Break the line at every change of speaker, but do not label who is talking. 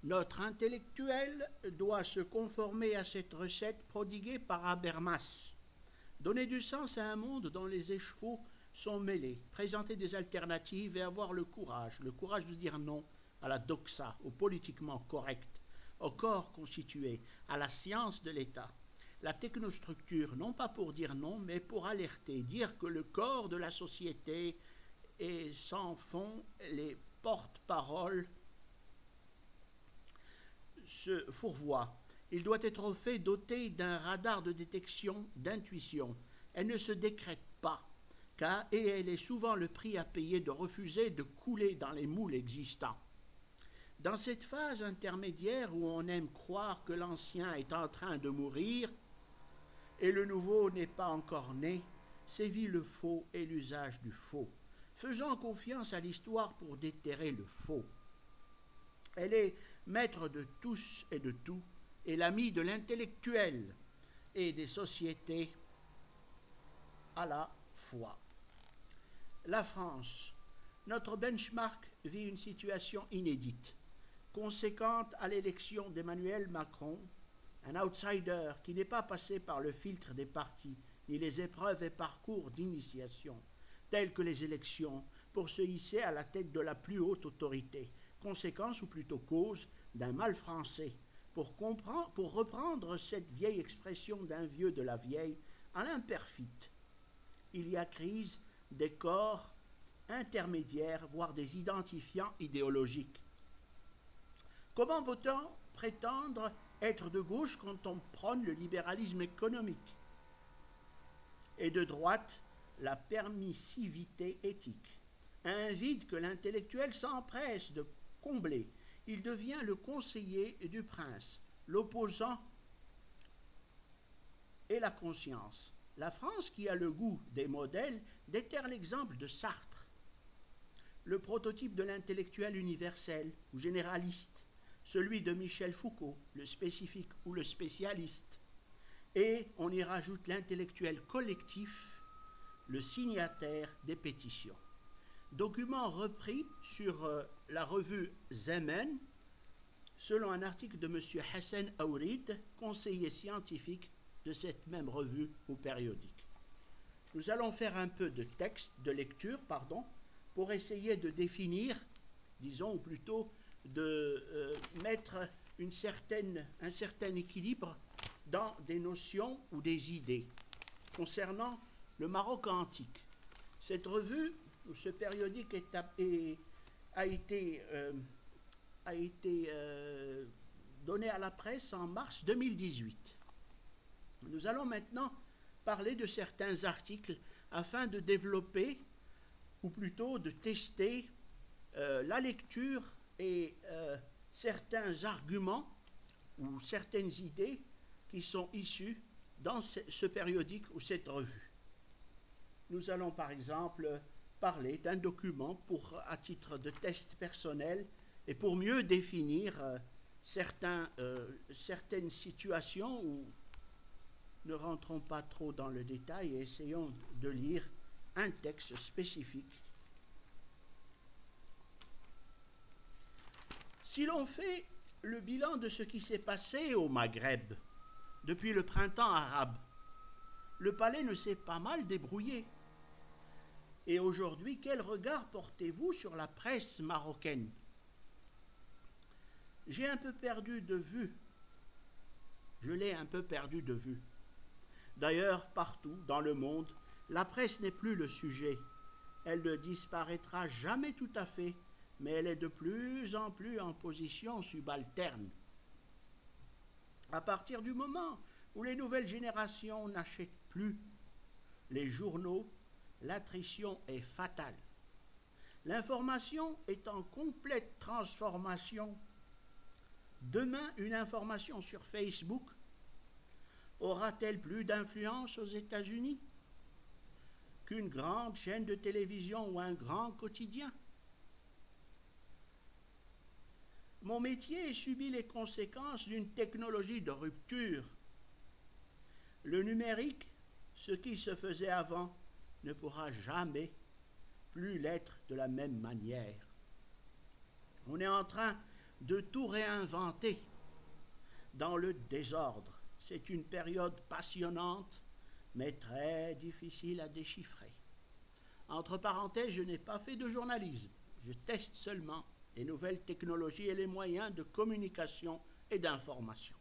Notre intellectuel doit se conformer à cette recette prodiguée par Habermas. Donner du sens à un monde dont les écheveaux sont mêlés, présenter des alternatives et avoir le courage de dire non à la doxa, au politiquement correct, au corps constitué, à la science de l'État. La technostructure, non pas pour dire non, mais pour alerter, dire que le corps de la société et s'en font les porte-paroles se fourvoie. Il doit être au fait doté d'un radar de détection d'intuition. Elle ne se décrète pas, et elle est souvent le prix à payer de refuser de couler dans les moules existants. Dans cette phase intermédiaire où on aime croire que l'ancien est en train de mourir et le nouveau n'est pas encore né, sévit le faux et l'usage du faux. Faisons confiance à l'histoire pour déterrer le faux. Elle est maître de tous et de tout, et l'ami de l'intellectuel et des sociétés à la fois. La France, notre benchmark, vit une situation inédite, conséquente à l'élection d'Emmanuel Macron, un outsider qui n'est pas passé par le filtre des partis, ni les épreuves et parcours d'initiation, tels que les élections, pour se hisser à la tête de la plus haute autorité, conséquence ou plutôt cause d'un mal français, pour reprendre cette vieille expression d'un vieux de la vieille, à l'imperfite. Il y a crise des corps intermédiaires, voire des identifiants idéologiques. Comment peut-on prétendre être de gauche quand on prône le libéralisme économique et de droite la permissivité éthique? Un vide que l'intellectuel s'empresse de combler. Il devient le conseiller du prince, l'opposant et la conscience. La France, qui a le goût des modèles, déterre l'exemple de Sartre, le prototype de l'intellectuel universel ou généraliste, celui de Michel Foucault, le spécifique ou le spécialiste. Et on y rajoute l'intellectuel collectif, le signataire des pétitions. Document repris sur la revue Zemen, selon un article de M. Hassan Aourid, conseiller scientifique de cette même revue ou périodique. Nous allons faire un peu de lecture, pour essayer de définir, disons, ou plutôt de mettre un certain équilibre dans des notions ou des idées concernant le Maroc antique. Cette revue, ou ce périodique a été donné à la presse en mars 2018. Nous allons maintenant parler de certains articles afin de développer, ou plutôt de tester, la lecture et certains arguments ou certaines idées qui sont issues dans ce périodique ou cette revue. Nous allons par exemple parler d'un document à titre de test personnel et pour mieux définir certaines situations où ne rentrons pas trop dans le détail et essayons de lire un texte spécifique. Si l'on fait le bilan de ce qui s'est passé au Maghreb depuis le printemps arabe, le palais ne s'est pas mal débrouillé. Et aujourd'hui, quel regard portez-vous sur la presse marocaine? Je l'ai un peu perdu de vue. D'ailleurs, partout dans le monde, la presse n'est plus le sujet. Elle ne disparaîtra jamais tout à fait, mais elle est de plus en plus en position subalterne. À partir du moment où les nouvelles générations n'achètent plus les journaux, l'attrition est fatale. L'information est en complète transformation. Demain, une information sur Facebook aura-t-elle plus d'influence aux États-Unis qu'une grande chaîne de télévision ou un grand quotidien? Mon métier subit les conséquences d'une technologie de rupture. Le numérique, ce qui se faisait avant, ne pourra jamais plus l'être de la même manière. On est en train de tout réinventer dans le désordre. C'est une période passionnante, mais très difficile à déchiffrer. Entre parenthèses, je n'ai pas fait de journalisme. Je teste seulement les nouvelles technologies et les moyens de communication et d'information.